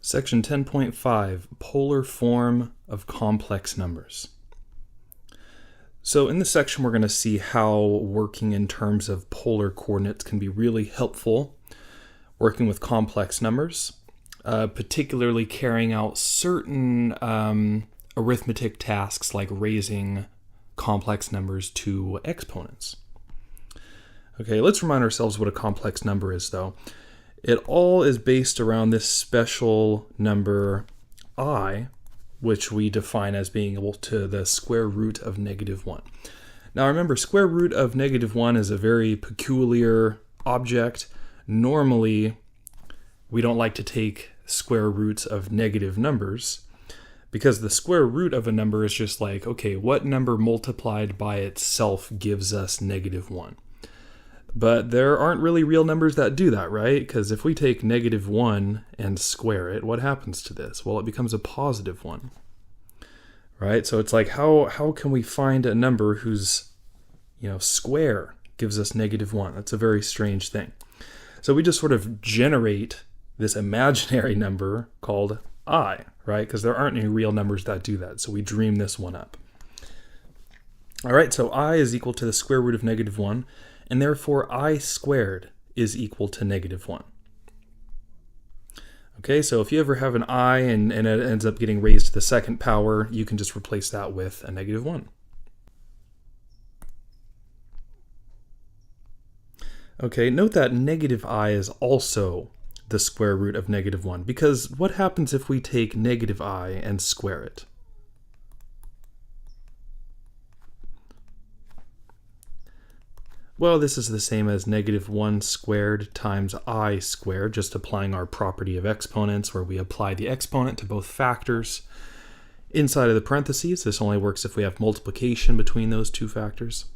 Section 10.5, Polar Form of Complex Numbers. So in this section, we're going to see how working in terms of polar coordinates can be really helpful working with complex numbers, particularly carrying out certain arithmetic tasks like raising complex numbers to exponents. Okay, let's remind ourselves what a complex number is, though. It all is based around this special number I, which we define as being equal to the square root of -1. Now remember, square root of -1 is a very peculiar object. Normally, we don't like to take square roots of negative numbers because the square root of a number is just like, okay, what number multiplied by itself gives us -1? But there aren't really real numbers that do that, right? Because if we take -1 and square it, what happens to this? Well, it becomes a positive 1, right? So it's like, how can we find a number whose, square gives us -1? That's a very strange thing. So we just sort of generate this imaginary number called I, right? Because there aren't any real numbers that do that. So we dream this one up. All right, so I is equal to the square root of -1. And therefore, I squared is equal to -1. Okay, so if you ever have an I and it ends up getting raised to the second power, you can just replace that with a -1. Okay, note that -I is also the square root of -1, because what happens if we take -I and square it? Well, this is the same as -1 squared times I squared, just applying our property of exponents where we apply the exponent to both factors inside of the parentheses. This only works if we have multiplication between those two factors.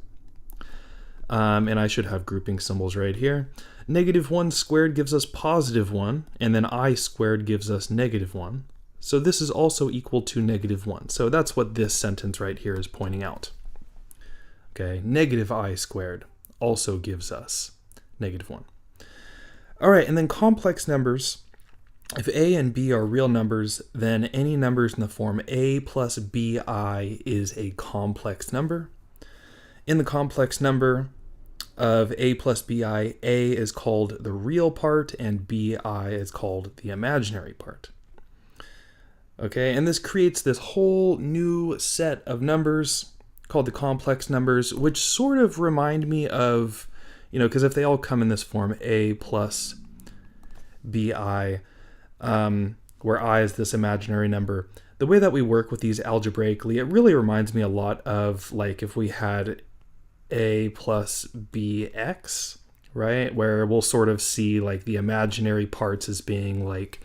And I should have grouping symbols right here. -1 squared gives us +1, and then I squared gives us -1. So this is also equal to -1. So that's what this sentence right here is pointing out. Okay, -I squared also gives us -1. All right, and then complex numbers. If a and b are real numbers, then any numbers in the form a plus bi is a complex number. In the complex number of a plus bi, a is called the real part and bi is called the imaginary part. Okay, and this creates this whole new set of numbers called the complex numbers, which sort of remind me of, because if they all come in this form, a plus bi, where I is this imaginary number, the way that we work with these algebraically, it really reminds me a lot of like if we had a plus bx, right? Where we'll sort of see like the imaginary parts as being like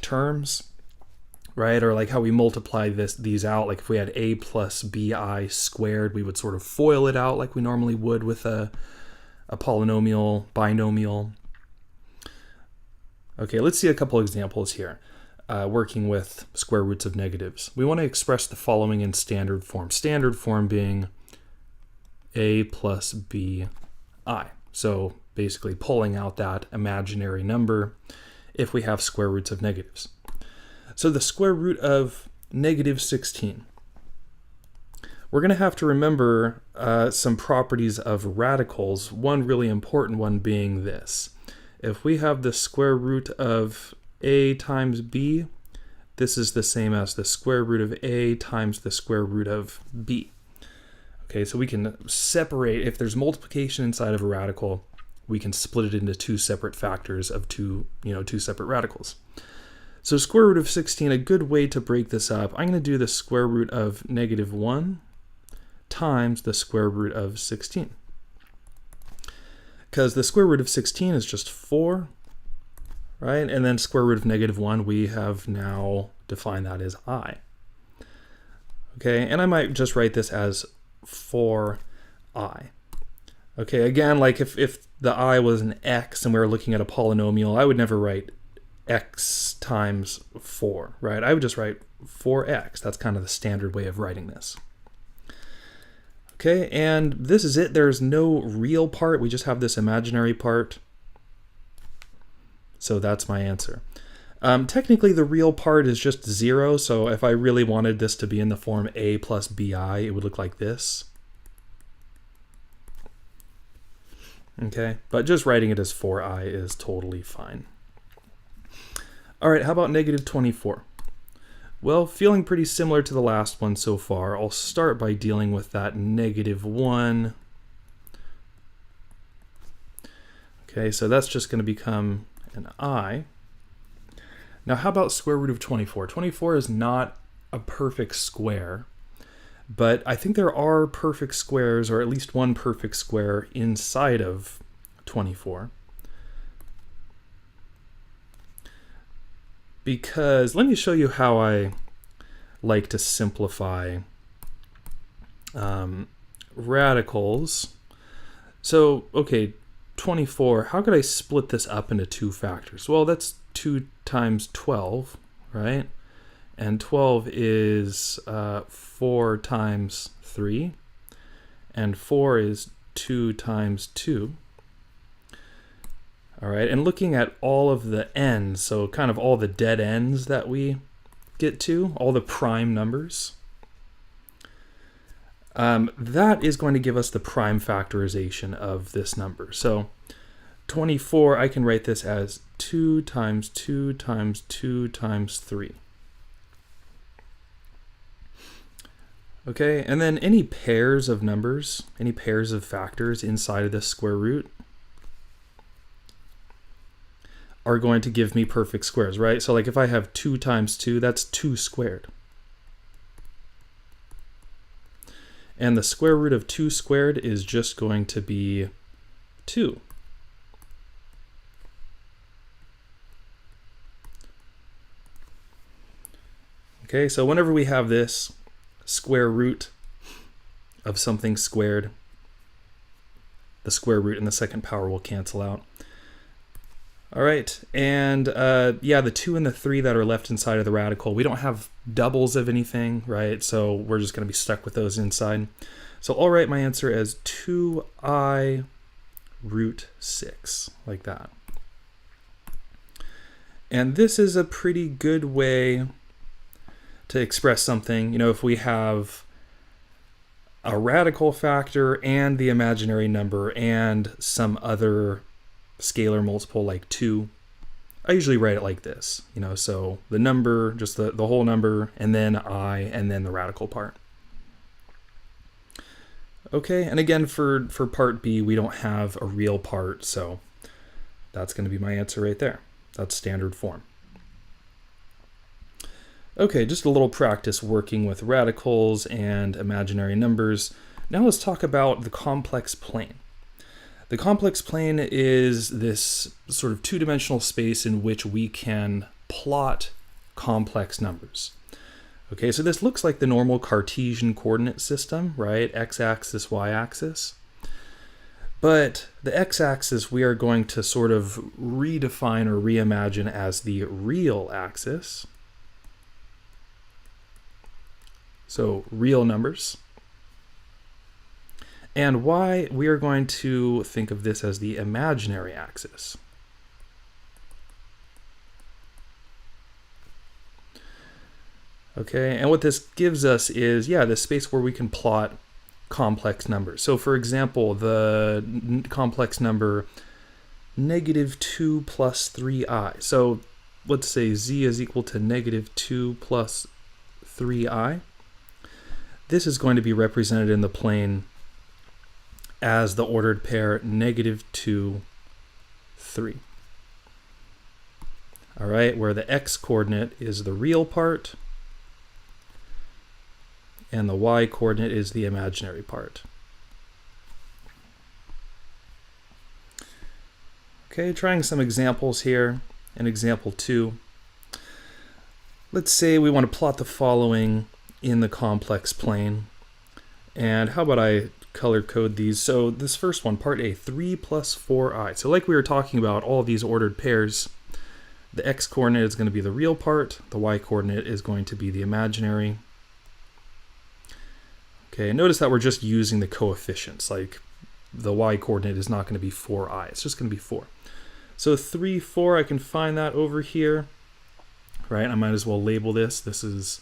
terms, right? Or like how we multiply these out. Like if we had a plus bi squared, we would sort of FOIL it out like we normally would with a polynomial, binomial. Okay, let's see a couple examples here. Working with square roots of negatives. We want to express the following in standard form. Standard form being a plus bi. So basically pulling out that imaginary number if we have square roots of negatives. So the square root of -16. We're going to have to remember some properties of radicals, one really important one being this. If we have the square root of a times b, this is the same as the square root of a times the square root of b. Okay, so we can separate, if there's multiplication inside of a radical, we can split it into two separate factors of two separate radicals. So square root of 16, a good way to break this up, I'm going to do the square root of -1 times the square root of 16. Because the square root of 16 is just 4, right? And then square root of -1, we have now defined that as I. Okay, and I might just write this as 4i. Okay, again, like if the I was an x and we were looking at a polynomial, I would never write x times 4, right? I would just write 4x. That's kind of the standard way of writing this. Okay, and this is it. There's no real part. We just have this imaginary part. So that's my answer. Technically, the real part is just 0, so if I really wanted this to be in the form a plus bi, it would look like this. Okay, but just writing it as 4i is totally fine. All right, how about negative 24? Well, feeling pretty similar to the last one so far, I'll start by dealing with that negative 1. Okay, so that's just going to become an I. Now, how about square root of 24? 24 is not a perfect square, but I think there are perfect squares, or at least one perfect square inside of 24. Because let me show you how I like to simplify radicals. So, okay, 24, how could I split this up into two factors? Well, that's 2 times 12, right? And 12 is 4 times 3, and 4 is 2 times 2. All right, and looking at all of the ends, so kind of all the dead ends that we get to, all the prime numbers, that is going to give us the prime factorization of this number. So 24, I can write this as 2 times 2 times 2 times 3. Okay, and then any pairs of numbers, any pairs of factors inside of this square root are going to give me perfect squares, right? So like if I have 2 times 2, that's 2 squared. And the square root of 2 squared is just going to be 2. Okay, so whenever we have this square root of something squared, the square root and the second power will cancel out. All right, and yeah, the 2 and the 3 that are left inside of the radical, we don't have doubles of anything, right? So we're just going to be stuck with those inside. So I'll write my answer as 2i root 6, like that. And this is a pretty good way to express something. You know, if we have a radical factor and the imaginary number and some other scalar multiple like 2, I usually write it like this, you know, so the number, just the whole number, and then I, and then the radical part. Okay, and again, for part B, we don't have a real part, so that's going to be my answer right there. That's standard form. Okay, just a little practice working with radicals and imaginary numbers. Now let's talk about the complex plane. The complex plane is this sort of two-dimensional space in which we can plot complex numbers. Okay, so this looks like the normal Cartesian coordinate system, right? X-axis, y-axis. But the x-axis we are going to sort of redefine or reimagine as the real axis. So real numbers. And y, we are going to think of this as the imaginary axis. Okay, and what this gives us is, yeah, the space where we can plot complex numbers. So for example, the complex number -2 plus 3i. So let's say z is equal to -2 plus 3i. This is going to be represented in the plane as the ordered pair -2, 3. All right, where the x-coordinate is the real part and the y-coordinate is the imaginary part. Okay, trying some examples here. In example 2, let's say we want to plot the following in the complex plane. And how about I color code these? So this first one, part A, 3 plus 4i. So like we were talking about, all of these ordered pairs, the x-coordinate is going to be the real part, the y-coordinate is going to be the imaginary. Okay, notice that we're just using the coefficients, like the y-coordinate is not going to be 4i, it's just going to be 4. So 3, 4, I can find that over here. right? I might as well label this. This is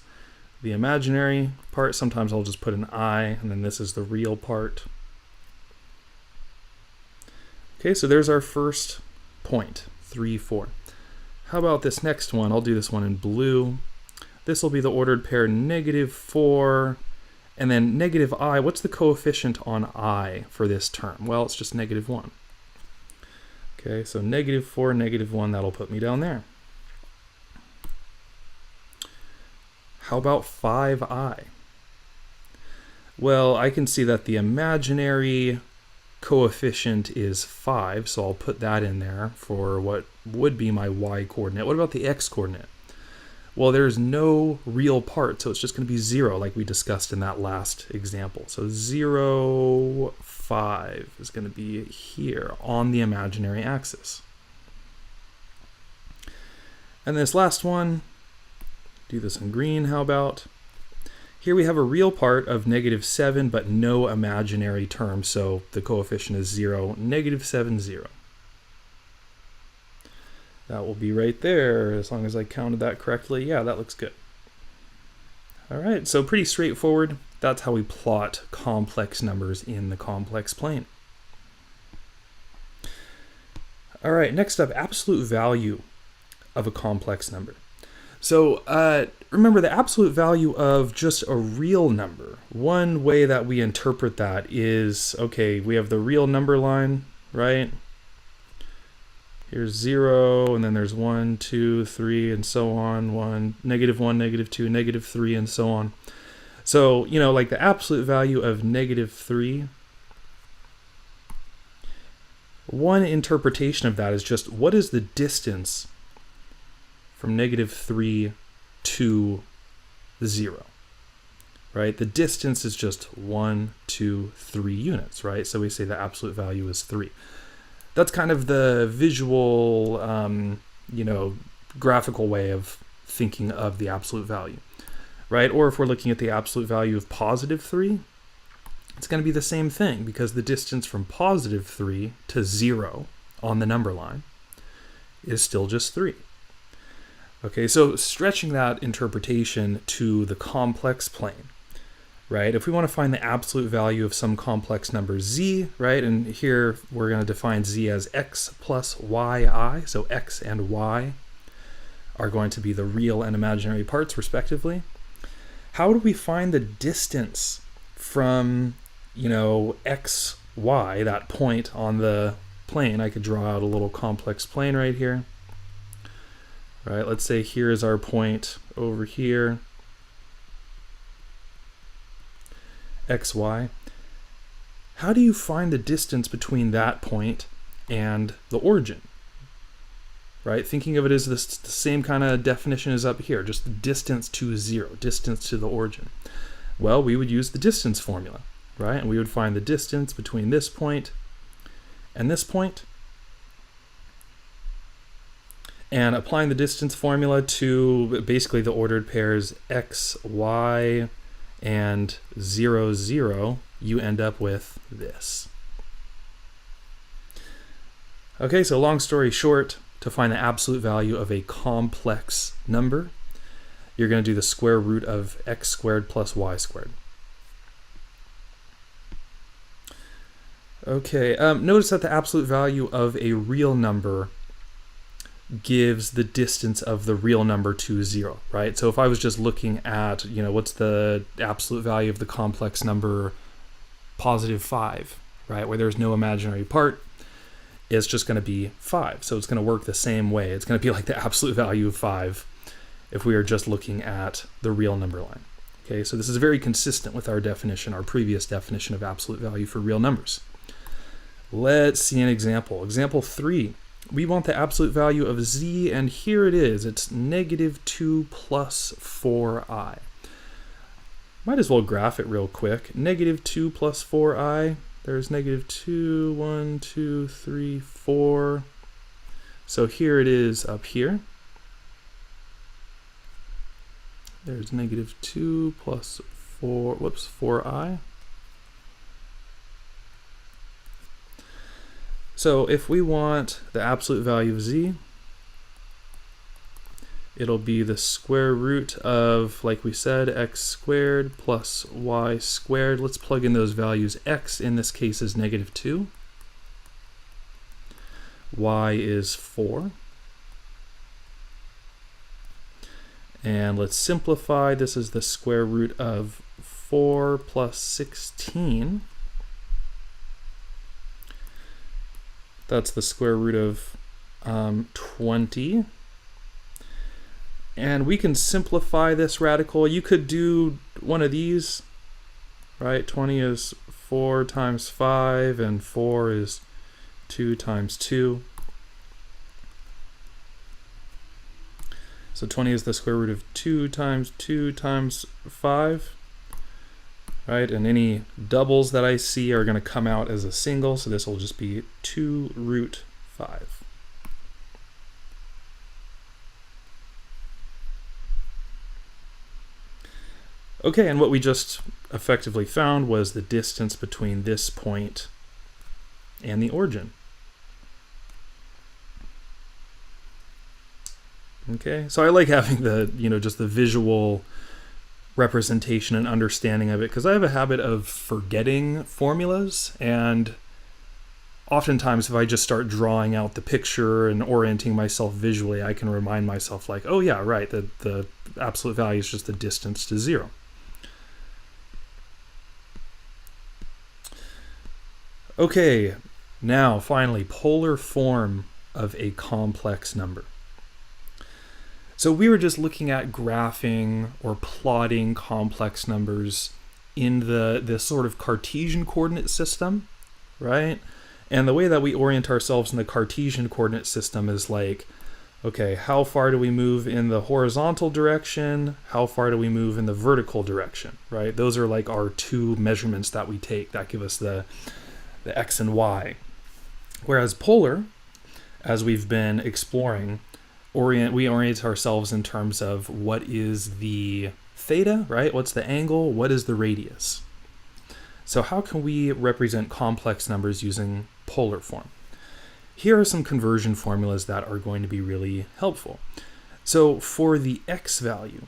the imaginary part. Sometimes I'll just put an I, and then this is the real part. Okay, so there's our first point, 3, 4. How about this next one? I'll do this one in blue. This will be the ordered pair -4, and then -I. What's the coefficient on I for this term? Well, it's just -1. Okay, so -4, -1, that'll put me down there. How about 5i? Well, I can see that the imaginary coefficient is 5, so I'll put that in there for what would be my y coordinate. What about the x coordinate? Well, there's no real part, so it's just going to be 0, like we discussed in that last example. So 0, 5 is going to be here on the imaginary axis. And this last one, do this in green, how about? Here we have a real part of -7, but no imaginary term, so the coefficient is 0, -7, 0. That will be right there, as long as I counted that correctly. Yeah, that looks good. All right, so pretty straightforward. That's how we plot complex numbers in the complex plane. All right, next up, absolute value of a complex number. So remember, the absolute value of just a real number, one way that we interpret that is, okay, we have the real number line, right? Here's 0, and then there's 1, 2, 3, and so on, 1, -1, -2, -3, and so on. So, you know, like the absolute value of -3, one interpretation of that is just, what is the distance from -3 to 0, right? The distance is just 1, 2, 3 units, right? So we say the absolute value is 3. That's kind of the visual, you know, graphical way of thinking of the absolute value, right? Or if we're looking at the absolute value of +3, it's going to be the same thing, because the distance from +3 to 0 on the number line is still just 3. Okay, so stretching that interpretation to the complex plane, right? If we want to find the absolute value of some complex number z, right? And here we're going to define z as x plus yi, so x and y are going to be the real and imaginary parts respectively. How do we find the distance from, you know, x, y, that point on the plane? I could draw out a little complex plane right here. Right, let's say here is our point over here, x, y. How do you find the distance between that point and the origin? Right, thinking of it as the same kind of definition as up here, just the distance to 0, distance to the origin. Well, we would use the distance formula, right? And we would find the distance between this point and this point. And applying the distance formula to basically the ordered pairs x, y, and 0, 0, you end up with this. Okay, so long story short, to find the absolute value of a complex number, you're going to do the square root of x squared plus y squared. Okay, notice that the absolute value of a real number gives the distance of the real number to 0, right? So if I was just looking at, you know, what's the absolute value of the complex number +5, right, where there's no imaginary part, it's just going to be 5. So it's going to work the same way. It's going to be like the absolute value of 5 if we are just looking at the real number line. Okay, so this is very consistent with our definition, our previous definition of absolute value for real numbers. Let's see an example. Example 3. We want the absolute value of z, and here it is. It's -2 plus 4i. Might as well graph it real quick. -2 plus 4i. There's -2, 1, 2, 3, 4. So here it is up here. There's -2 plus 4i. So if we want the absolute value of z, it'll be the square root of, like we said, x squared plus y squared. Let's plug in those values. X in this case is -2. Y is 4. And let's simplify. This is the square root of 4 plus 16. That's the square root of 20. And we can simplify this radical. You could do one of these, right? 20 is 4 times 5, and 4 is 2 times 2. So 20 is the square root of 2 times 5, right? And any doubles that I see are going to come out as a single, so this will just be 2 root 5. Okay, and what we just effectively found was the distance between this point and the origin. Okay, so I like having the, just the visual representation and understanding of it, because I have a habit of forgetting formulas, and oftentimes if I just start drawing out the picture and orienting myself visually, I can remind myself like, oh yeah, right, the absolute value is just the distance to 0. Okay, now finally, polar form of a complex number. So we were just looking at graphing or plotting complex numbers in the sort of Cartesian coordinate system, right? And the way that we orient ourselves in the Cartesian coordinate system is like, okay, how far do we move in the horizontal direction? How far do we move in the vertical direction, right? Those are like our two measurements that we take that give us the x and y. Whereas polar, as we've been exploring, we orient ourselves in terms of what is the theta, right? What's the angle? What is the radius? So how can we represent complex numbers using polar form? Here are some conversion formulas that are going to be really helpful. So for the x value,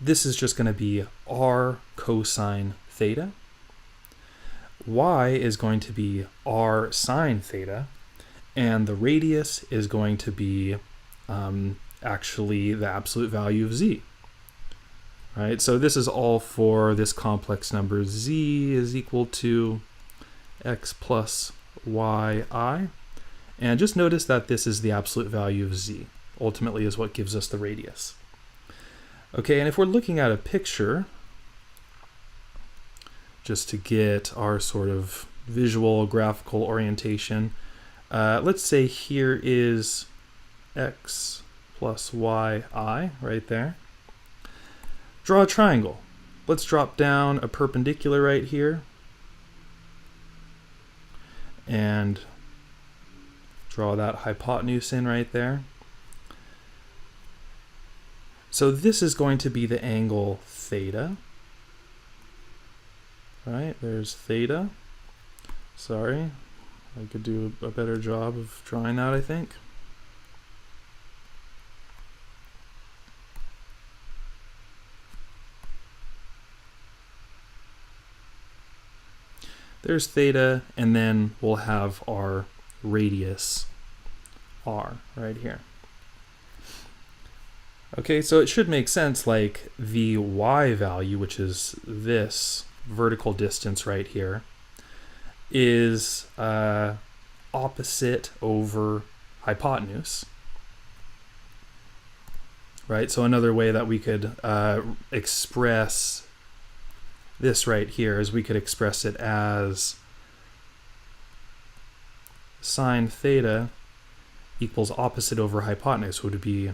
this is just going to be r cosine theta. Y is going to be r sine theta, and the radius is going to be actually the absolute value of z. Right, so this is all for this complex number. Z is equal to x plus yi, and just notice that this is the absolute value of z, ultimately is what gives us the radius. Okay, and if we're looking at a picture, just to get our sort of visual graphical orientation, let's say here is x plus yi right there. Draw a triangle. Let's drop down a perpendicular right here and draw that hypotenuse in right there. So this is going to be the angle theta. Right, there's theta. Sorry, I could do a better job of drawing that, I think. There's theta, and then we'll have our radius r right here. Okay, so it should make sense, like the y value, which is this vertical distance right here, is opposite over hypotenuse. Right, so another way that we could express this right here is we could express it as sine theta equals opposite over hypotenuse, would be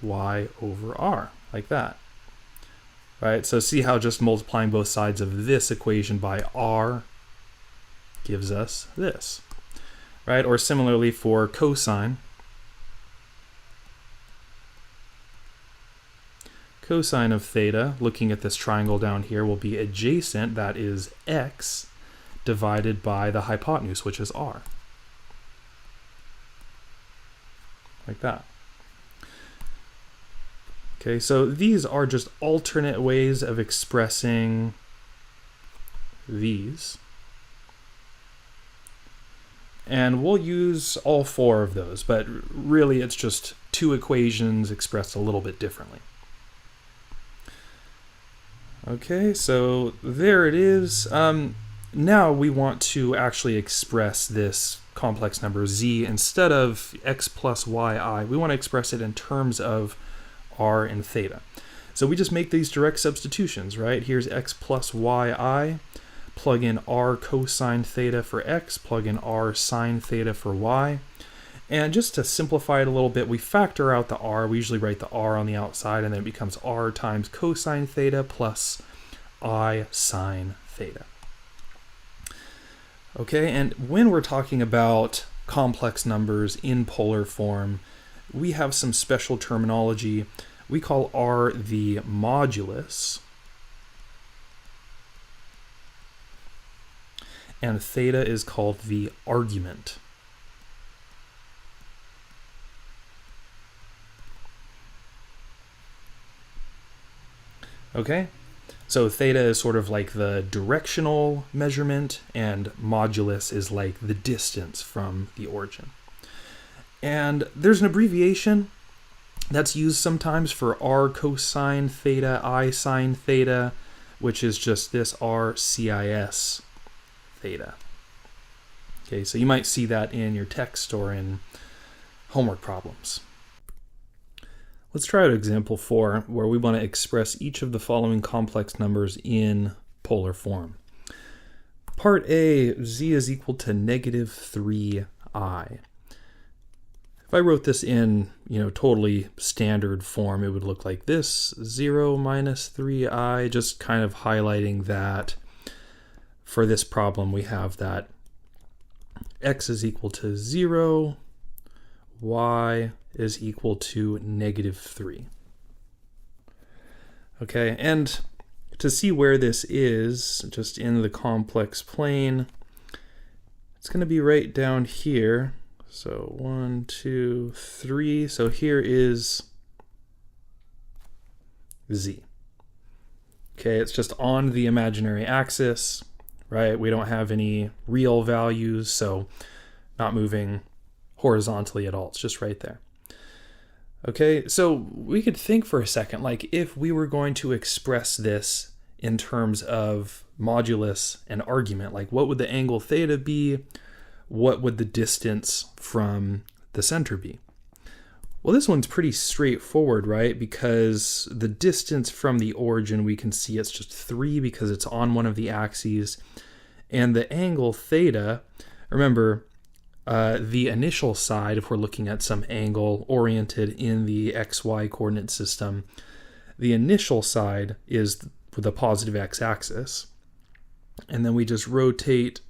y over r, like that. Right, so see how just multiplying both sides of this equation by r gives us this. Right, or similarly for cosine. Cosine of theta, looking at this triangle down here, will be adjacent, that is x, divided by the hypotenuse, which is r. Like that. Okay, so these are just alternate ways of expressing these. And we'll use all four of those, but really it's just two equations expressed a little bit differently. Okay, so there it is. Now we want to actually express this complex number z instead of x plus yi. We want to express it in terms of r and theta. So we just make these direct substitutions, right? Here's x plus yi. Plug in r cosine theta for x, plug in r sine theta for y. And just to simplify it a little bit, we factor out the r. We usually write the r on the outside, and then it becomes r times cosine theta plus I sine theta. Okay, and when we're talking about complex numbers in polar form, we have some special terminology. We call r the modulus, and theta is called the argument. Okay, so theta is sort of like the directional measurement, and modulus is like the distance from the origin. And there's an abbreviation that's used sometimes for r cosine theta, I sine theta, which is just this r cis theta. Okay, so you might see that in your text or in homework problems. Let's try out example 4, where we want to express each of the following complex numbers in polar form. Part A, z is equal to negative 3i. If I wrote this in, totally standard form, it would look like this, 0 minus 3i, just kind of highlighting that for this problem we have that x is equal to 0, y is equal to negative 3. Okay, and to see where this is, just in the complex plane, it's going to be right down here. So 1, 2, 3. So here is z. Okay, it's just on the imaginary axis, right? We don't have any real values, so not moving horizontally at all. It's just right there. Okay, so we could think for a second, like if we were going to express this in terms of modulus and argument, like what would the angle theta be? What would the distance from the center be? Well, this one's pretty straightforward, right? Because the distance from the origin, we can see it's just 3 because it's on one of the axes. And the angle theta, remember, the initial side, if we're looking at some angle oriented in the xy coordinate system, the initial side is the positive x-axis. And then we just rotate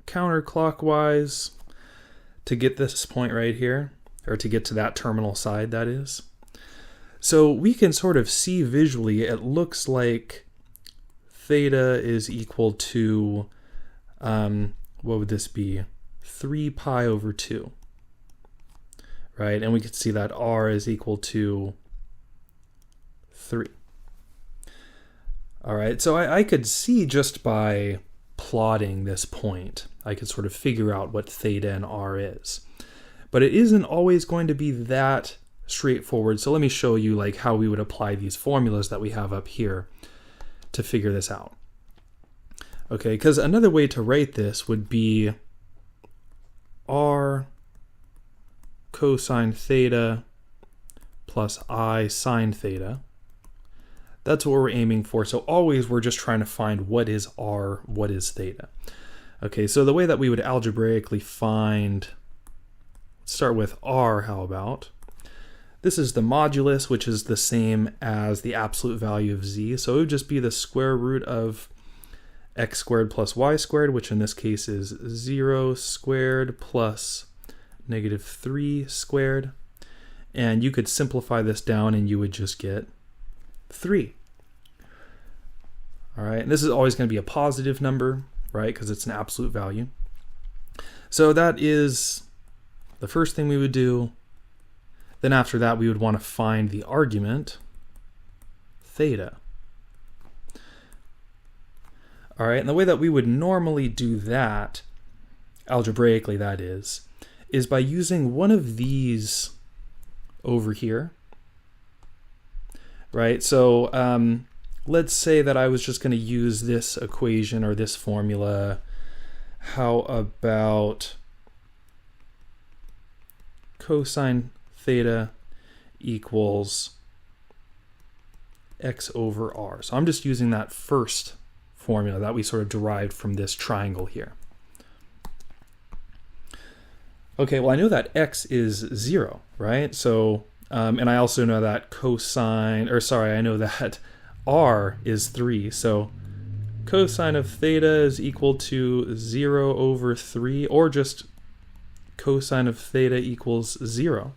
counterclockwise to get this point right here, or to get to that terminal side, that is. So we can sort of see visually, it looks like theta is equal to, what would this be? 3 pi over 2, right? And we can see that r is equal to 3. All right, so I could see just by plotting this point, I could sort of figure out what theta and r is. But it isn't always going to be that straightforward. So let me show you like how we would apply these formulas that we have up here to figure this out. Okay, because another way to write this would be r cosine theta plus I sine theta. That's what we're aiming for. So always we're just trying to find what is r, what is theta. Okay, so the way that we would algebraically find, let's start with r, how about? This is the modulus, which is the same as the absolute value of z. So it would just be the square root of x squared plus y squared, which in this case is 0 squared plus negative 3 squared. And you could simplify this down and you would just get 3. All right, and this is always going to be a positive number, right, because it's an absolute value. So that is the first thing we would do. Then after that, we would want to find the argument. theta. All right, and the way that we would normally do that, algebraically that is by using one of these over here, right? So let's say that I was just going to use this equation or this formula. How about cosine theta equals x over r? So I'm just using that first formula that we sort of derived from this triangle here. Okay, well I know that x is 0, right? So, and I also know that I know that r is 3. So cosine of theta is equal to 0 over 3, or just cosine of theta equals 0,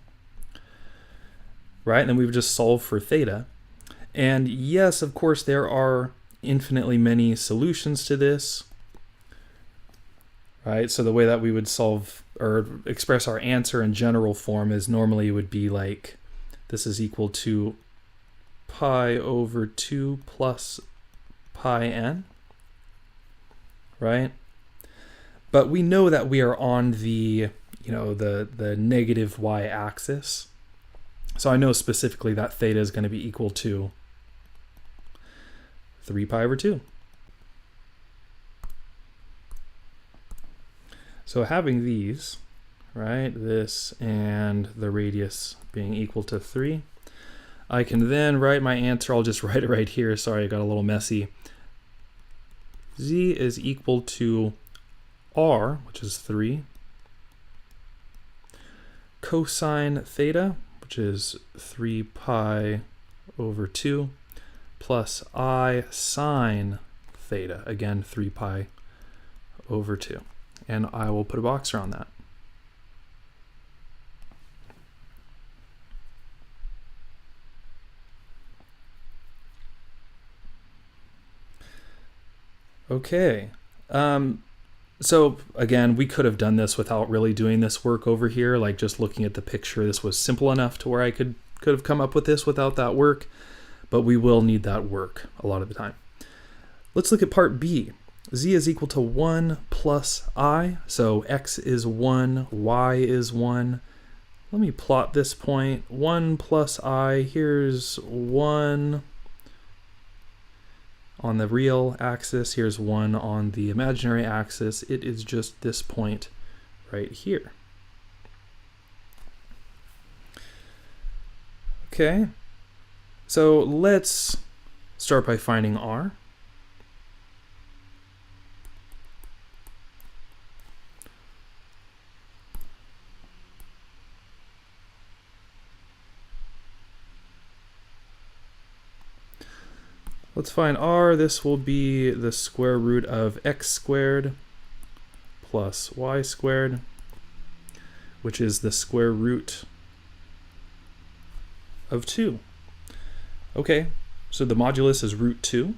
right? And then we would just solve for theta. And yes, of course, there are infinitely many solutions to this, right? So the way that we would solve or express our answer in general form is normally it would be like this is equal to pi over 2 plus pi n, right? But we know that we are on the the negative y-axis. So I know specifically that theta is going to be equal to 3 pi over 2. So having these, right, this and the radius being equal to 3, I can then write my answer. I'll just write it right here. Sorry, I got a little messy. Z is equal to r, which is 3, cosine theta, which is 3 pi over 2, plus I sine theta, again 3 pi over 2. And I will put a box around that. Okay. So again, we could have done this without really doing this work over here, like just looking at the picture. This was simple enough to where I could have come up with this without that work, but we will need that work a lot of the time. Let's look at part B. Z is equal to 1 plus I, so x is 1, y is 1. Let me plot this point. 1 plus I, here's 1 on the real axis, here's 1 on the imaginary axis. It is just this point right here. Okay, so let's start by finding r. Let's find r. This will be the square root of x squared plus y squared, which is the square root of 2. Okay, so the modulus is root 2.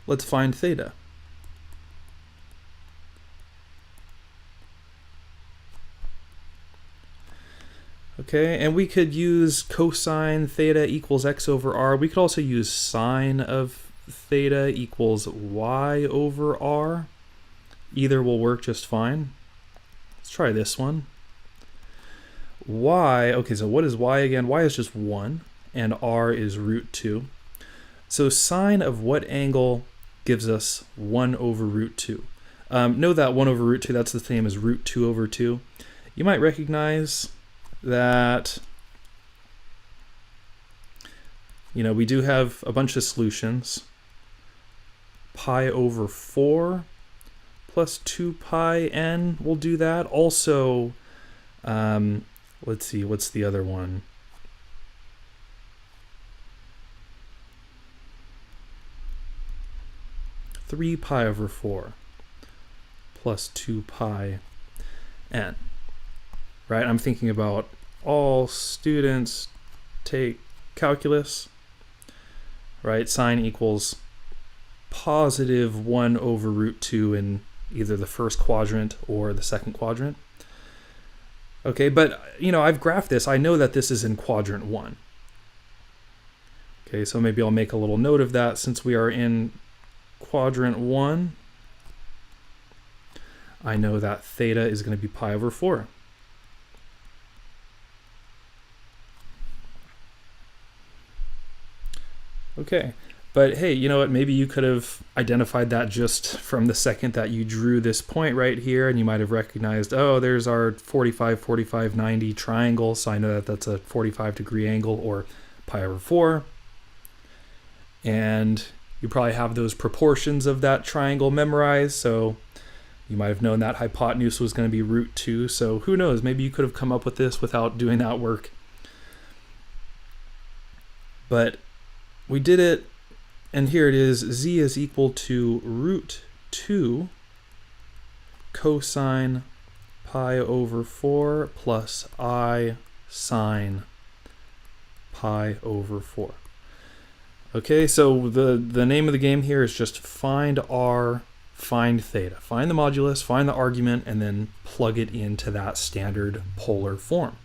Let's find theta. Okay, and we could use cosine theta equals x over r. We could also use sine of theta equals y over r. Either will work just fine. Let's try this one. Y, okay, so what is y again? Y is just 1, and r is root 2. So sine of what angle gives us 1 over root 2? Know that 1 over root 2, that's the same as root 2 over 2. You might recognize that, we do have a bunch of solutions. Pi over 4 plus 2 pi n will do that. Also, let's see, what's the other one? Three pi over 4 plus 2 pi n. Right, I'm thinking about all students take calculus, right? Sine equals positive 1 over root 2 in either the first quadrant or the second quadrant. Okay, but I've graphed this. I know that this is in quadrant 1. Okay, so maybe I'll make a little note of that since we are in quadrant 1. I know that theta is going to be pi over 4. Okay, but hey, you know what? Maybe you could have identified that just from the second that you drew this point right here, and you might have recognized, oh, there's our 45, 45, 90 triangle, so I know that that's a 45-degree angle, or pi over 4. And you probably have those proportions of that triangle memorized, so you might have known that hypotenuse was going to be root 2, so who knows, maybe you could have come up with this without doing that work. But we did it, and here it is. Z is equal to root 2 cosine pi over 4 plus I sine pi over 4. Okay, so the name of the game here is just find R, find theta. Find the modulus, find the argument, and then plug it into that standard polar form.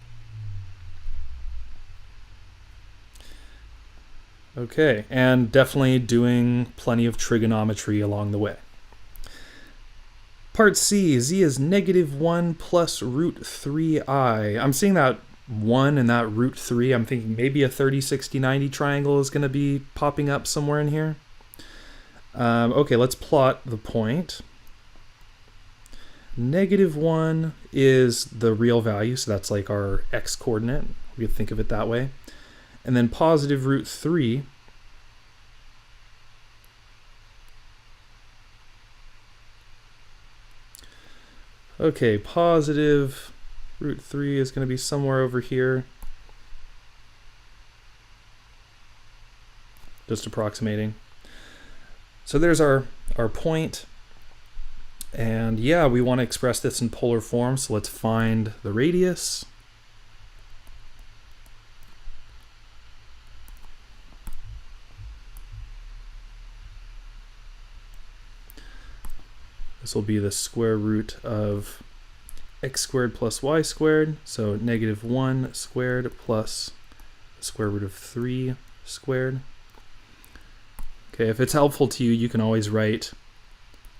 Okay, and definitely doing plenty of trigonometry along the way. Part C, Z is -1 plus root 3I. I'm seeing that 1 and that root 3. I'm thinking maybe a 30, 60, 90 triangle is going to be popping up somewhere in here. Okay, let's plot the point. -1 is the real value, so that's like our x coordinate. We could think of it that way. And then positive root 3 okay, positive root 3 is going to be somewhere over here. Just approximating. So there's our point. And yeah, we want to express this in polar form, so let's find the radius. This will be the square root of x squared plus y squared, so -1 squared plus the square root of 3 squared. Okay, if it's helpful to you, you can always write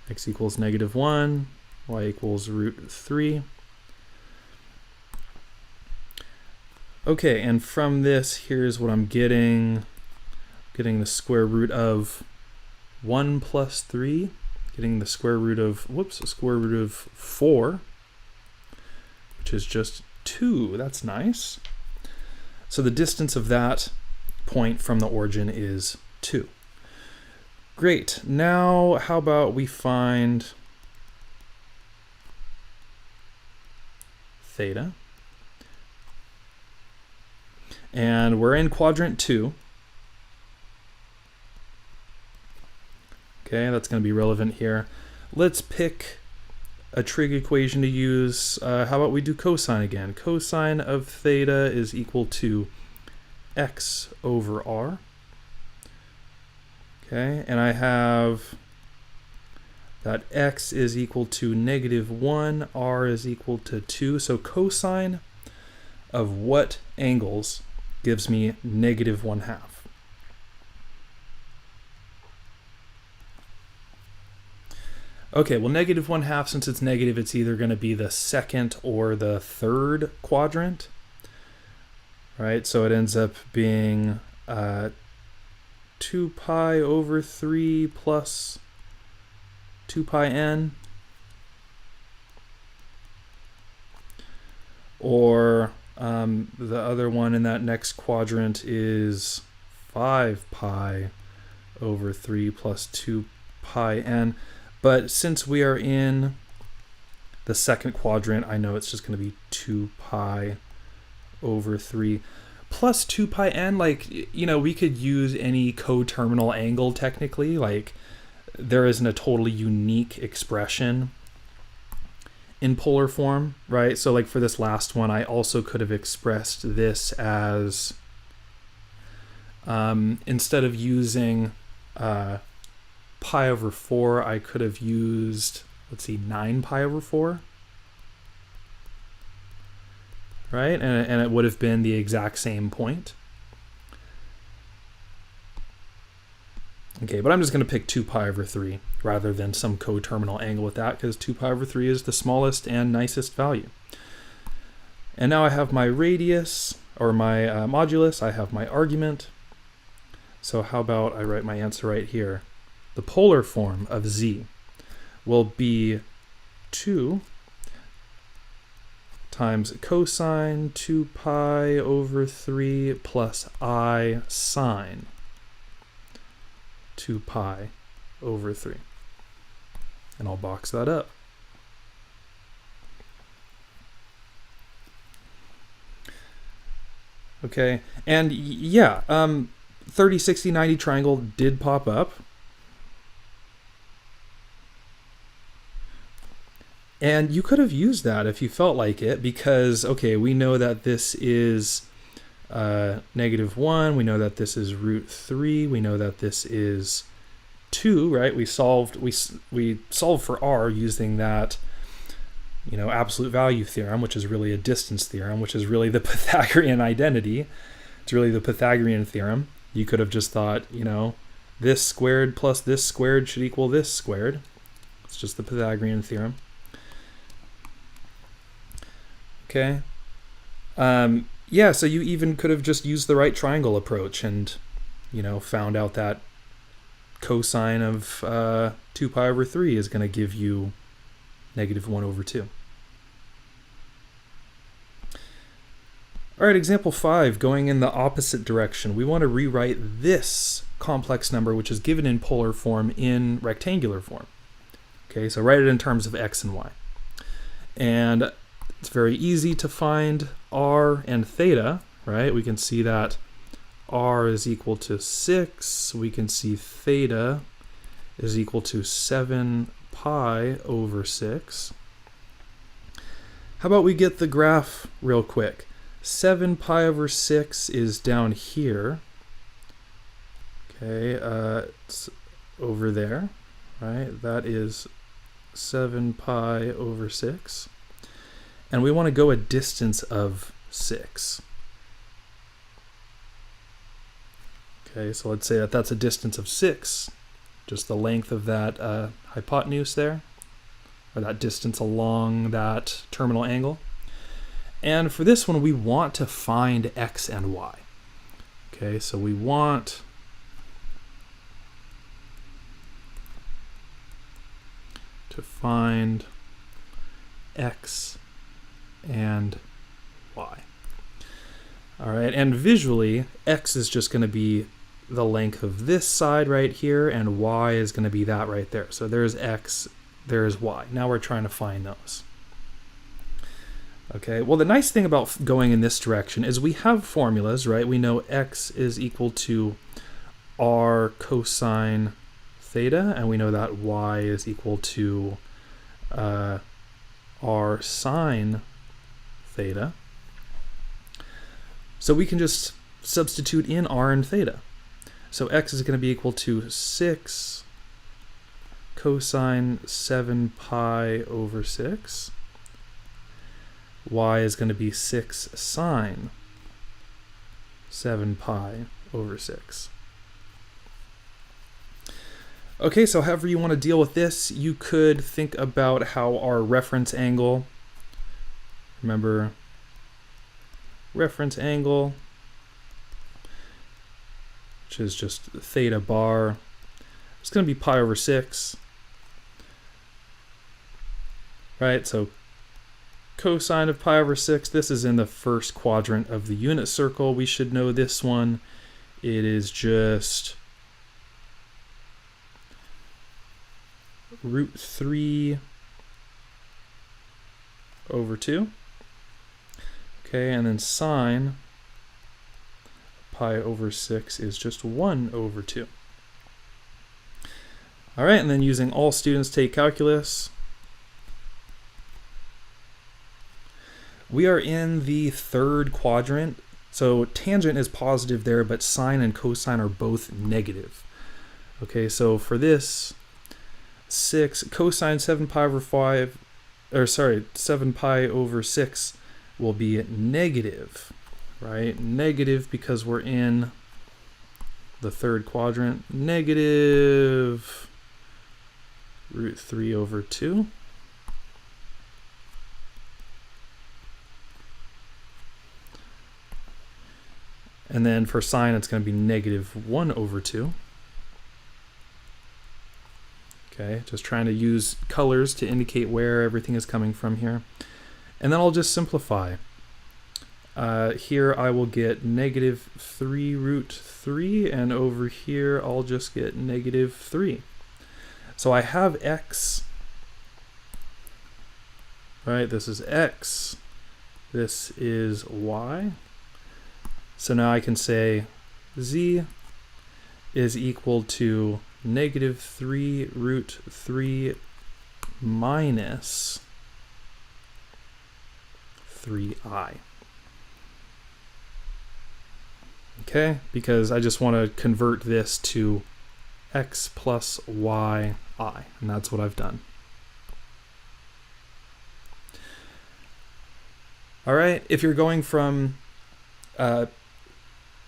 x equals -1, y equals root 3. Okay, and from this, here's what I'm getting. Getting the square root of 1 plus 3. Getting the square root of, square root of 4, which is just 2. That's nice. So the distance of that point from the origin is 2. Great. Now, how about we find theta? And we're in quadrant 2. Okay, that's going to be relevant here. Let's pick a trig equation to use. How about we do cosine again? Cosine of theta is equal to x over r. Okay, and I have that x is equal to -1, r is equal to 2. So cosine of what angles gives me -1/2? Okay, well, -1/2, since it's negative, it's either going to be the second or the third quadrant, right? So it ends up being 2 pi over 3 plus 2 pi n. Or the other one in that next quadrant is 5 pi over 3 plus 2 pi n. But since we are in the second quadrant, I know it's just going to be 2 pi over 3 plus 2 pi n. Like, you know, we could use any coterminal angle technically. Like, there isn't a totally unique expression in polar form, right? So like for this last one, I also could have expressed this as, instead of using pi over 4, I could have used, let's see, 9 pi over 4, right? And it would have been the exact same point. Okay, but I'm just going to pick 2 pi over 3 rather than some coterminal angle with that, because 2 pi over 3 is the smallest and nicest value. And now I have my radius, or my modulus, I have my argument. So how about I write my answer right here. The polar form of z will be 2 times cosine 2 pi over 3 plus I sine 2 pi over 3. And I'll box that up. Okay, and yeah, 30, 60, 90 triangle did pop up. And you could have used that if you felt like it, because, okay, we know that this is -1, we know that this is √3, we know that this is 2, right? We solved for r using that, absolute value theorem, which is really a distance theorem, which is really the Pythagorean identity. It's really the Pythagorean theorem. You could have just thought, this squared plus this squared should equal this squared. It's just the Pythagorean theorem. Okay. Yeah, so you even could have just used the right triangle approach and, found out that cosine of 2 pi over 3 is going to give you -1 over 2. All right, example 5, going in the opposite direction. We want to rewrite this complex number, which is given in polar form, in rectangular form. Okay, so write it in terms of x and y. And it's very easy to find r and theta, right? We can see that r is equal to 6. We can see theta is equal to 7 pi over 6. How about we get the graph real quick? 7 pi over 6 is down here. Okay, it's over there, right? That is 7 pi over 6. And we want to go a distance of 6. Okay, so let's say that that's a distance of 6, just the length of that hypotenuse there, or that distance along that terminal angle. And for this one, we want to find x and y. Okay, so we want to find x and y. All right, and visually, x is just going to be the length of this side right here, and y is going to be that right there. So there's x, there's y. Now we're trying to find those. Okay, well, the nice thing about going in this direction is we have formulas, right? We know x is equal to r cosine theta, and we know that y is equal to r sine theta. So we can just substitute in r and theta. So x is going to be equal to 6 cosine 7 pi over 6. Y is going to be 6 sine 7 pi over 6. Okay, so however you want to deal with this, you could think about how our reference angle, remember, reference angle, which is just theta bar, it's going to be pi over 6, right? So cosine of pi over 6, this is in the first quadrant of the unit circle. We should know this one. It is just √3 over 2. Okay, and then sine pi over 6 is just 1 over 2. All right, and then using all students take calculus, we are in the third quadrant. So tangent is positive there, but sine and cosine are both negative. Okay, so for this, 6 cosine 7 pi over 5, or sorry, 7 pi over 6 will be negative, right? Negative because we're in the third quadrant, negative root 3 over 2. And then for sine, it's going to be negative 1 over 2. Okay, just trying to use colors to indicate where everything is coming from here. And then I'll just simplify. Here I will get negative 3 root 3, and over here I'll just get negative 3. So I have x, right? This is x, this is y. So now I can say z is equal to negative 3 root 3 minus 3i. Okay, because I just want to convert this to x plus yi, and that's what I've done. All right, if you're going from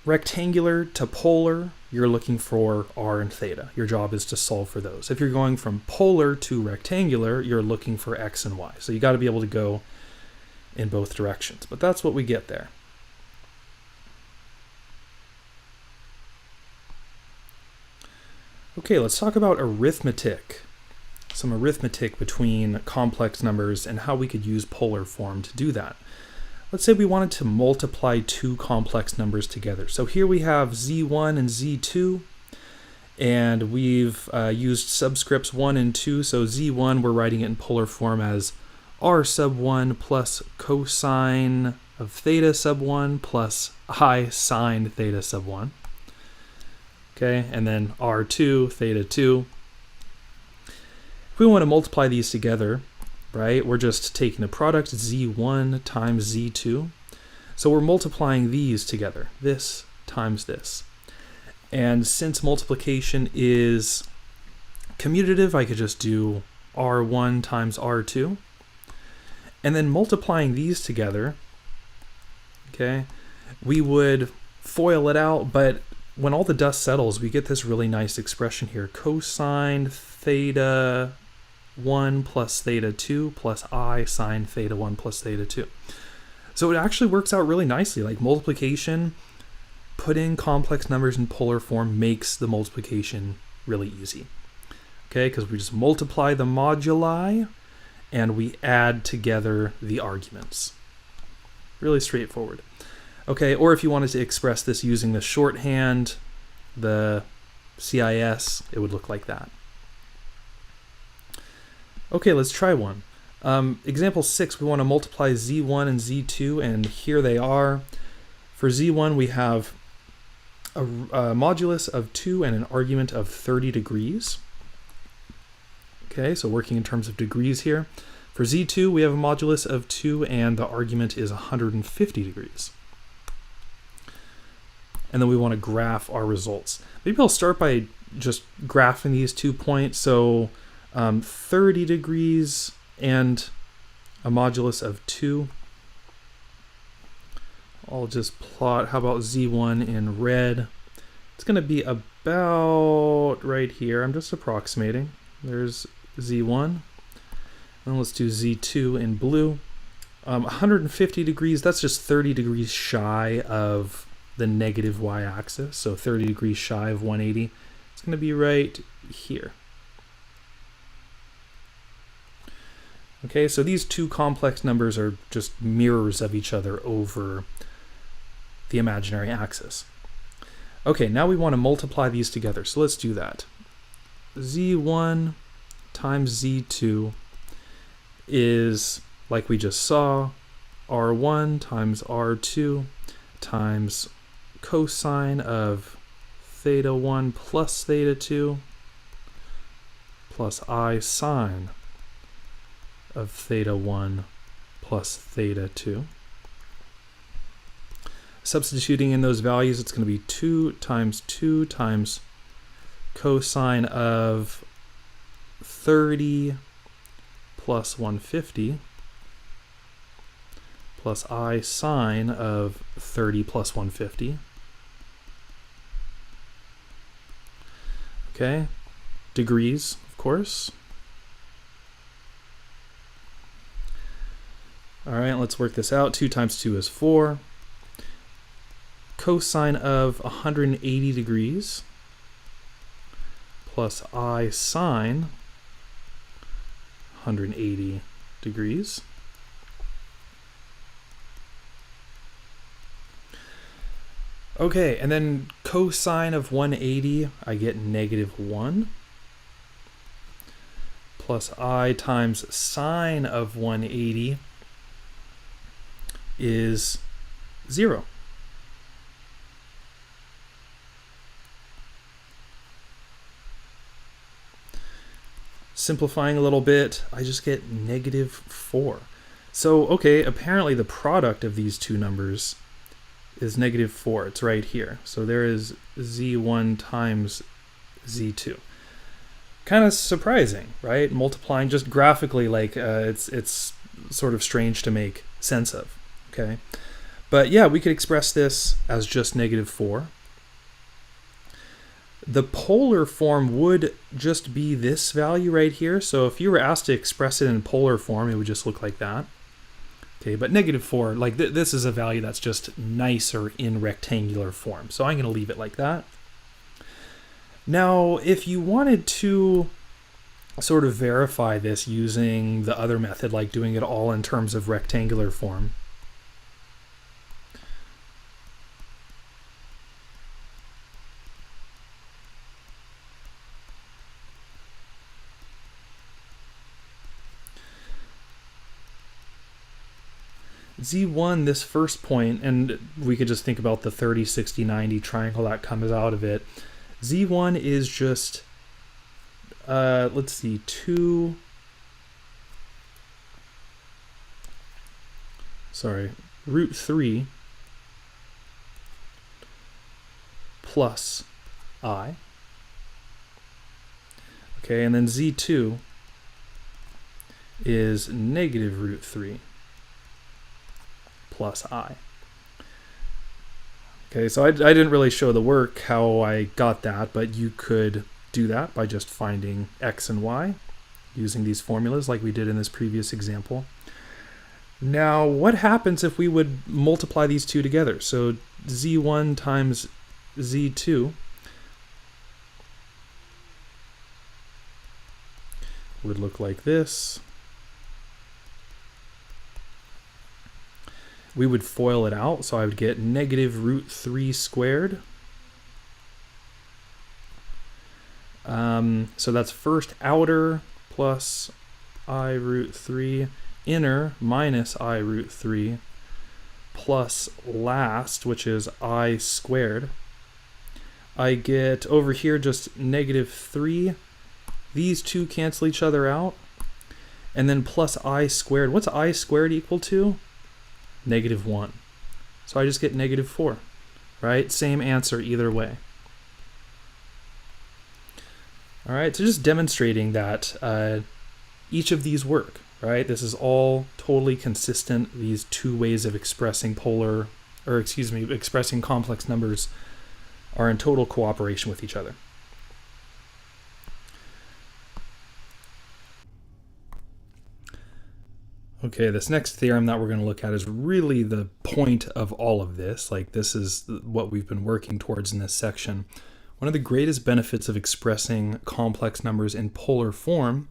rectangular to polar, you're looking for r and theta. Your job is to solve for those. If you're going from polar to rectangular, you're looking for x and y. So you got to be able to go in both directions, but that's what we get there. Okay, let's talk about arithmetic. Some arithmetic between complex numbers and how we could use polar form to do that. Let's say we wanted to multiply two complex numbers together. So here we have z1 and z2, and we've used subscripts 1 and 2. So z1, we're writing it in polar form as r sub 1 plus cosine of theta sub 1 plus I sine theta sub 1. Okay, and then r2, theta 2. If we want to multiply these together, right, we're just taking the product z1 times z2. So we're multiplying these together, this times this. And since multiplication is commutative, I could just do r1 times r2. And then multiplying these together, okay, we would FOIL it out, but when all the dust settles, we get this really nice expression here. Cosine theta 1 plus theta 2 plus I sine theta 1 plus theta 2. So it actually works out really nicely. Like multiplication, putting complex numbers in polar form makes the multiplication really easy. Okay, because we just multiply the moduli and we add together the arguments. Really straightforward. Okay, or if you wanted to express this using the shorthand, the CIS, it would look like that. Okay, let's try one. Example 6, we want to multiply z1 and z2, and here they are. For z1, we have a modulus of 2 and an argument of 30 degrees. Okay, so working in terms of degrees here. For z2, we have a modulus of 2 and the argument is 150 degrees. And then we want to graph our results. Maybe I'll start by just graphing these 2 points. So 30 degrees and a modulus of 2. I'll just plot, how about z1 in red? It's going to be about right here. I'm just approximating. There's z1. And let's do z2 in blue. 150 degrees, that's just 30 degrees shy of the negative y-axis, so 30 degrees shy of 180. It's going to be right here. Okay, so these two complex numbers are just mirrors of each other over the imaginary axis. Okay, now we want to multiply these together, so let's do that. z1 times z2 is, like we just saw, r1 times r2 times cosine of theta 1 plus theta 2 plus I sine of theta 1 plus theta 2. Substituting in those values, it's going to be 2 times cosine of 30 plus 150 plus I sine of 30 plus 150. Okay, degrees, of course. All right, let's work this out. 2 times 2 is 4. Cosine of 180 degrees plus I sine 180 degrees. Okay, and then cosine of 180, I get -1 plus I times sine of 180 is 0. Simplifying a little bit, I just get -4. So, okay, apparently the product of these two numbers is -4. It's right here. So there is z1 times z2. Kind of surprising, right? Multiplying just graphically, like it's sort of strange to make sense of. Okay, but yeah, we could express this as just -4. The polar form would just be this value right here. So if you were asked to express it in polar form, it would just look like that. Okay, but -4, like this is a value that's just nicer in rectangular form. So I'm going to leave it like that. Now, if you wanted to sort of verify this using the other method, like doing it all in terms of rectangular form, Z1, this first point, and we could just think about the 30, 60, 90 triangle that comes out of it. Z1 is just, let's see, 2, root 3 plus I. Okay, and then Z2 is negative root 3 plus I. Okay, so I didn't really show the work how I got that, but you could do that by just finding x and y using these formulas like we did in this previous example. Now, what happens if we would multiply these two together? So z1 times z2 would look like this. We would FOIL it out, so I would get negative root 3 squared. So that's first outer plus I root 3, inner minus I root 3, plus last, which is I squared. I get over here just negative 3. These two cancel each other out. And then plus I squared. What's I squared equal to? Negative 1. So I just get negative 4, right? Same answer either way. All right, so just demonstrating that each of these work, right? This is all totally consistent. These two ways of expressing expressing complex numbers are in total cooperation with each other. Okay, this next theorem that we're going to look at is really the point of all of this. Like, this is what we've been working towards in this section. One of the greatest benefits of expressing complex numbers in polar form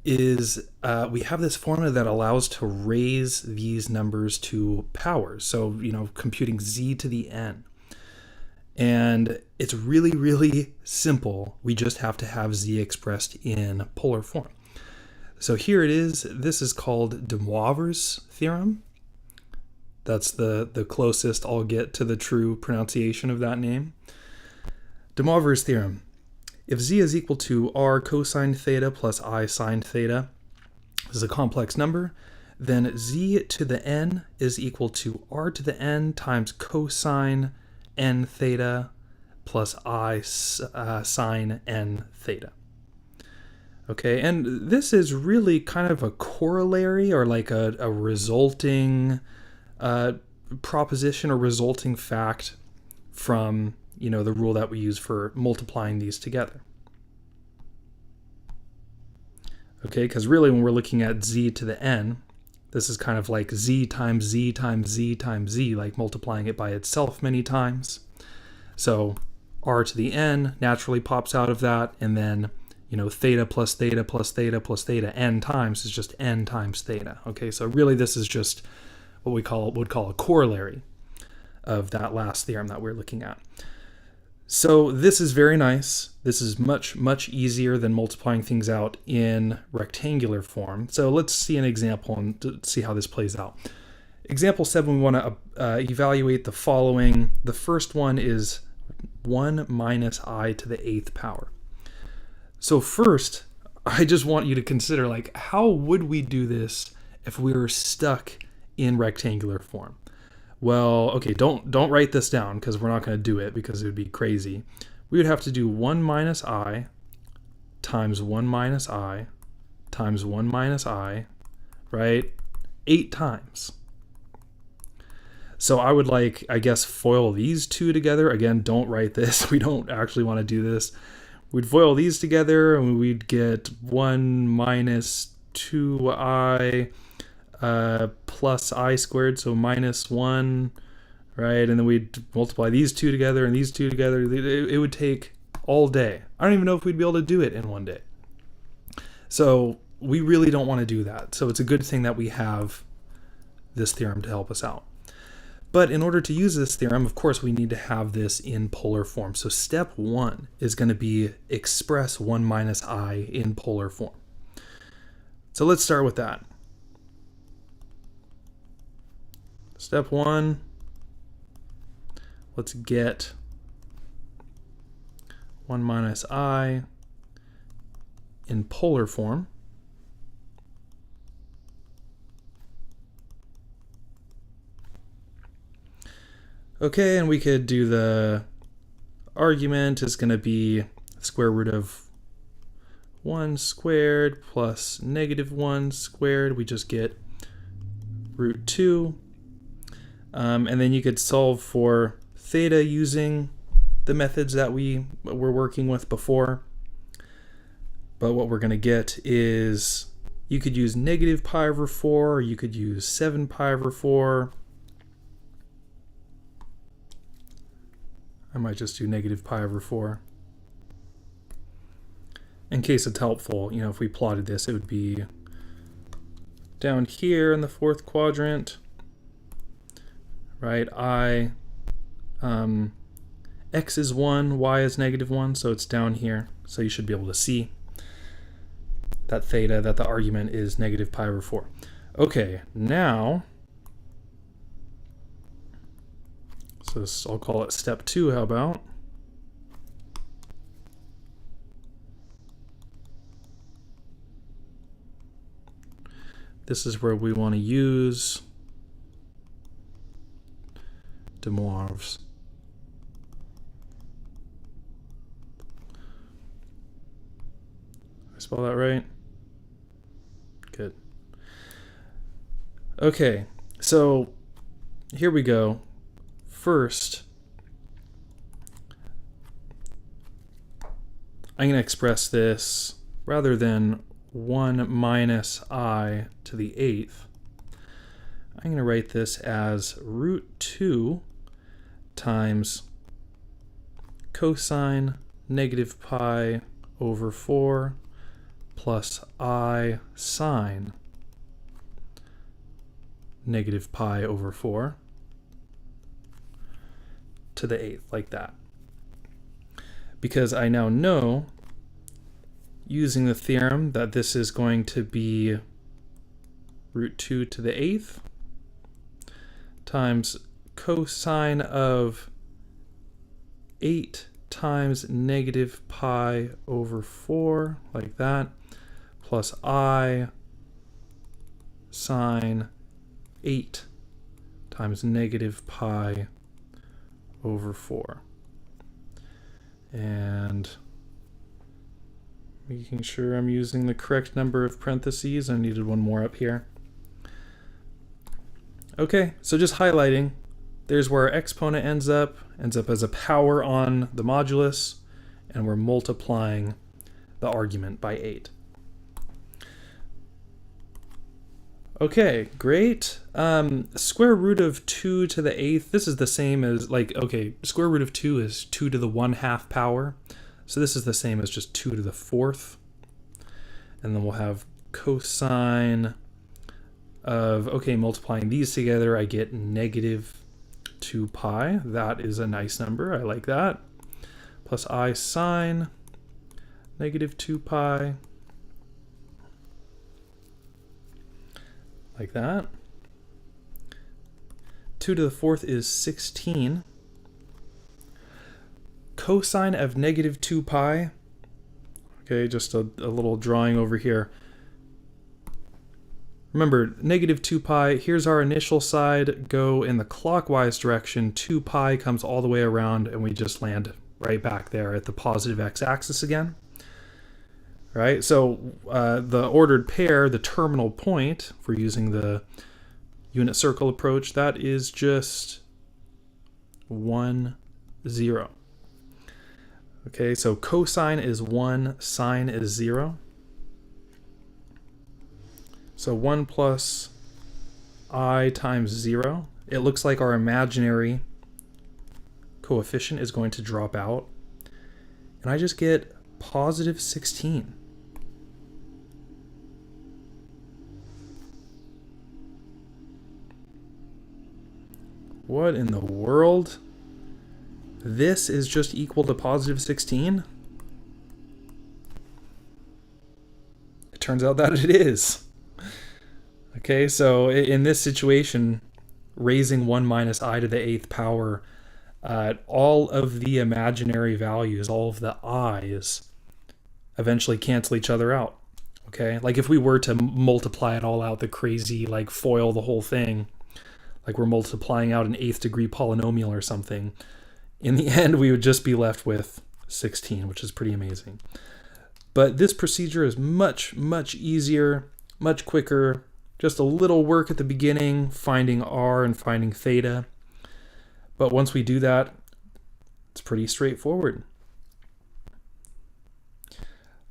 is we have this formula that allows to raise these numbers to powers. So, computing z to the n. And it's really, really simple. We just have to have z expressed in polar form. So here it is. This is called de Moivre's theorem. That's the closest I'll get to the true pronunciation of that name. De Moivre's theorem. If z is equal to r cosine theta plus I sine theta, this is a complex number, then z to the n is equal to r to the n times cosine n theta plus I sine n theta. Okay, and this is really kind of a corollary or like a resulting proposition or resulting fact from you know, the rule that we use for multiplying these together. Okay, because really when we're looking at z to the n, this is kind of like z times z times z times z, like multiplying it by itself many times. So r to the n naturally pops out of that, and then, you know, theta plus theta plus theta plus theta n times is just n times theta. Okay, so really this is just what we would call a corollary of that last theorem that we're looking at. So this is very nice. This is much easier than multiplying things out in rectangular form. So let's see an example and see how this plays out. Example 7, we want to evaluate the following. The first one is 1 minus I to the 8th power. So first, I just want you to consider, like, how would we do this if we were stuck in rectangular form? Well, okay, don't write this down because we're not going to do it because it would be crazy. We would have to do 1 minus I times 1 minus I times 1 minus I, right? 8 times. So I would, like, I guess, FOIL these two together. Again, don't write this. We don't actually want to do this. We'd FOIL these together and we'd get 1 minus 2I plus I squared, so minus 1, right? And then we'd multiply these two together and these two together. It would take all day. I don't even know if we'd be able to do it in one day. So we really don't want to do that. So it's a good thing that we have this theorem to help us out. But in order to use this theorem, of course, we need to have this in polar form. So step 1 is going to be express 1 minus I in polar form. So let's start with that. Step 1, let's get 1 minus I in polar form. Okay, and we could do the argument is going to be square root of 1 squared plus negative 1 squared. We just get root 2. And then you could solve for theta using the methods that we were working with before. But what we're going to get is you could use negative pi over 4, or you could use 7 pi over 4. I might just do negative pi over 4. In case it's helpful, you know, if we plotted this, it would be down here in the 4th quadrant. Right, x is 1, y is negative 1, so it's down here. So you should be able to see that theta, that the argument is negative pi over 4. Okay, now, so this, I'll call it step 2, how about? This is where we want to use De Moivre's. I spell that right? Good. Okay, so here we go. First, I'm going to express this rather than 1 minus I to the 8th. I'm going to write this as root 2 times cosine negative pi over 4 plus I sine negative pi over 4 to the 8th, like that. Because I now know, using the theorem, that this is going to be root 2 to the 8th times cosine of 8 times negative pi over 4, like that, plus I sine 8 times negative pi over 4. And making sure I'm using the correct number of parentheses. I needed one more up here. Okay, so just highlighting there's where our exponent ends up as a power on the modulus, and we're multiplying the argument by 8. Okay, great. Square root of 2 to the 8th, this is the same as, like, okay, square root of 2 is 2 to the 1/2 power. So this is the same as just 2 to the 4th. And then we'll have cosine of, okay, multiplying these together, I get negative 2 pi. That is a nice number. I like that. Plus I sine negative 2 pi. Like that. 2 to the 4th is 16. Cosine of negative 2 pi. Okay, just a little drawing over here. Remember, negative 2 pi, here's our initial side, go in the clockwise direction, 2 pi comes all the way around, and we just land right back there at the positive x-axis again. Right, so the ordered pair, the terminal point, if we're using the unit circle approach, that is just 1, 0. Okay, so cosine is 1, sine is 0. So 1 plus I times 0. It looks like our imaginary coefficient is going to drop out. And I just get positive 16. What in the world? This is just equal to positive 16? It turns out that it is. Okay, so in this situation, raising 1 minus I to the 8th power, all of the imaginary values, all of the i's, eventually cancel each other out. Okay, like if we were to multiply it all out, the crazy, like FOIL the whole thing, like we're multiplying out an 8th degree polynomial or something, in the end we would just be left with 16, which is pretty amazing. But this procedure is much, much easier, much quicker. Just a little work at the beginning, finding r and finding theta. But once we do that, it's pretty straightforward.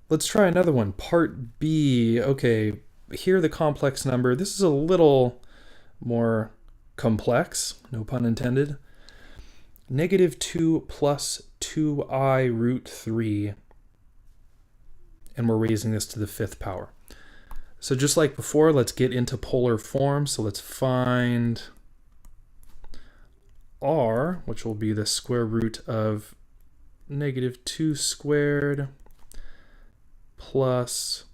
Let's try another one. Part B. Okay, here the complex number. This is a little more complex, no pun intended. Negative 2 plus 2I root 3. And we're raising this to the 5th power. So just like before, let's get into polar form. So let's find r, which will be the square root of negative 2 squared plus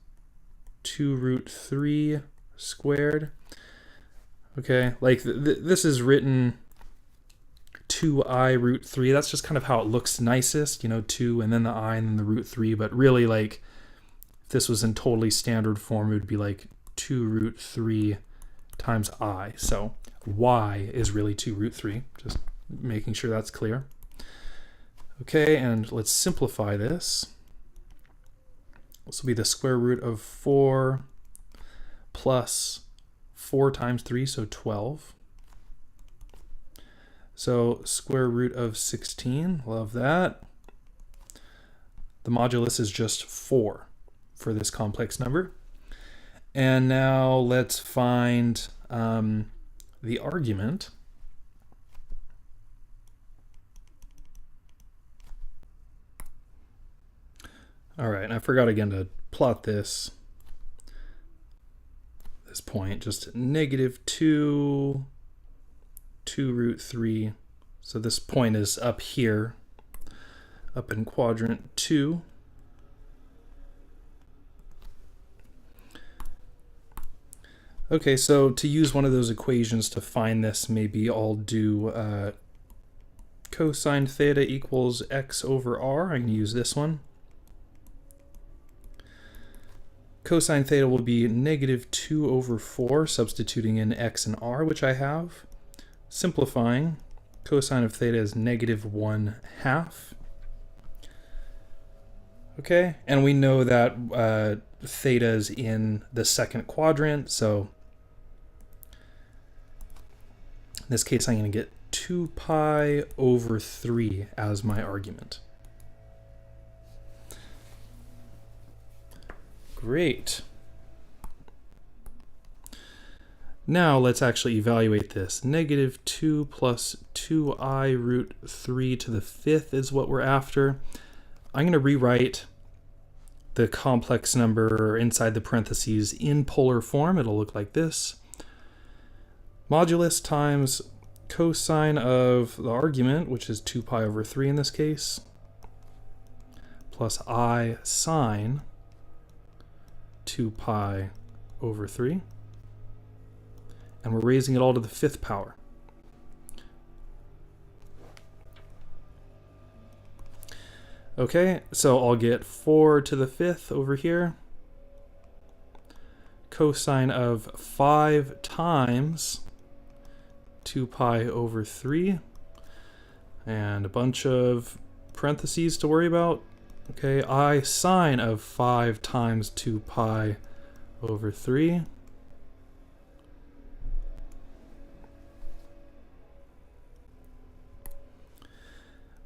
2 root 3 squared. Okay, like this is written 2I root 3. That's just kind of how it looks nicest, you know, 2 and then the I and then the root 3. But really, like, this was in totally standard form, it would be like 2 root 3 times I. So y is really 2 root 3, just making sure that's clear. Okay, and let's simplify this. This will be the square root of 4 plus 4 times 3, so 12. So square root of 16, love that. The modulus is just 4. For this complex number. And now let's find the argument. All right, and I forgot again to plot this point, just negative 2 root 3. So this point is up here, up in quadrant 2. Okay, so to use one of those equations to find this, maybe I'll do cosine theta equals x over r. I can use this one. Cosine theta will be negative 2 over 4, substituting in x and r, which I have. Simplifying, cosine of theta is negative 1/2. Okay, and we know that theta is in the second quadrant, so in this case I'm going to get 2 pi over 3 as my argument. Great. Now let's actually evaluate this. Negative 2 plus 2i root 3 to the 5th is what we're after. I'm going to rewrite the complex number inside the parentheses in polar form. It'll look like this. Modulus times cosine of the argument, which is 2 pi over 3 in this case, plus I sine 2 pi over 3. And we're raising it all to the 5th power. Okay, so I'll get 4 to the 5th over here. Cosine of 5 times 2 pi over 3. And a bunch of parentheses to worry about. Okay, I sine of 5 times 2 pi over 3.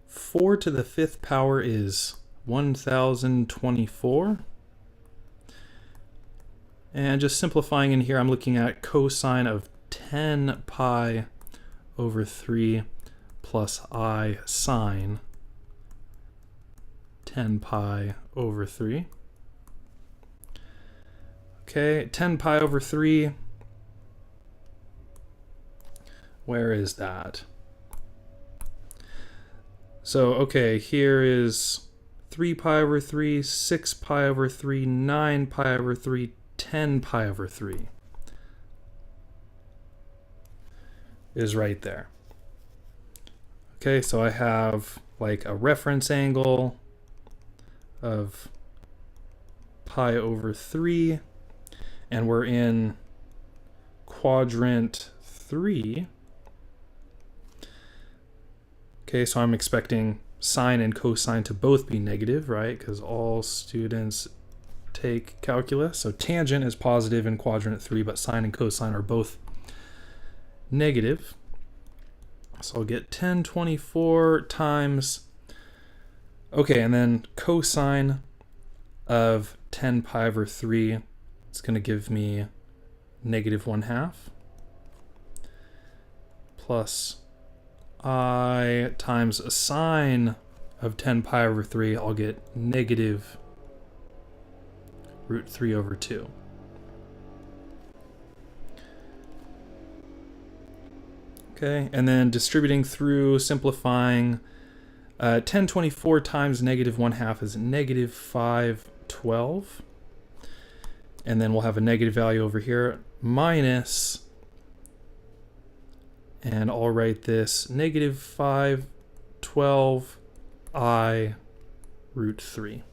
Four to the 5th power is 1024. And just simplifying in here, I'm looking at cosine of 10 pi over 3 plus I sine 10 pi over 3. Okay, 10 pi over 3. Where is that? So, okay, here is 3 pi over 3, 6 pi over 3, 9 pi over 3, 10 pi over 3 is right there. Okay, so I have like a reference angle of pi over 3, and we're in quadrant 3. Okay, so I'm expecting sine and cosine to both be negative, right? Because all students take calculus. So tangent is positive in quadrant 3, but sine and cosine are both negative. So I'll get 1024 times, okay, and then cosine of 10 pi over 3, it's going to give me negative 1/2 plus I times a sine of 10 pi over 3, I'll get negative root 3 over 2. Okay, and then distributing through, simplifying, 1024 times negative 1/2 is negative 512. And then we'll have a negative value over here, minus, and I'll write this negative 512 I root 3.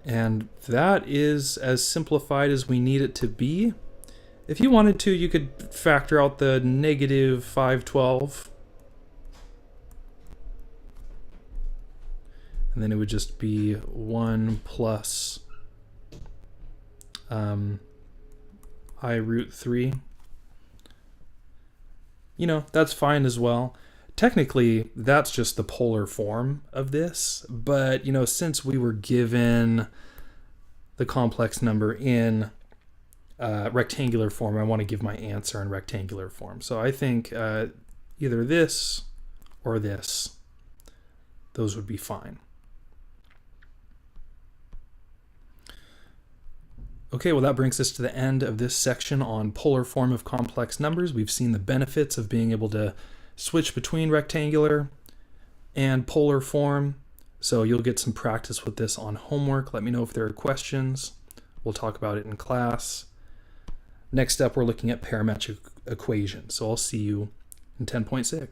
And that is as simplified as we need it to be. If you wanted to, you could factor out the negative 512. And then it would just be 1 plus I root 3. You know, that's fine as well. Technically, that's just the polar form of this. But, you know, since we were given the complex number in rectangular form, I want to give my answer in rectangular form. So I think either this or this, those would be fine. Okay, well that brings us to the end of this section on polar form of complex numbers. We've seen the benefits of being able to switch between rectangular and polar form. So you'll get some practice with this on homework. Let me know if there are questions. We'll talk about it in class. Next up, we're looking at parametric equations. So I'll see you in 10.6.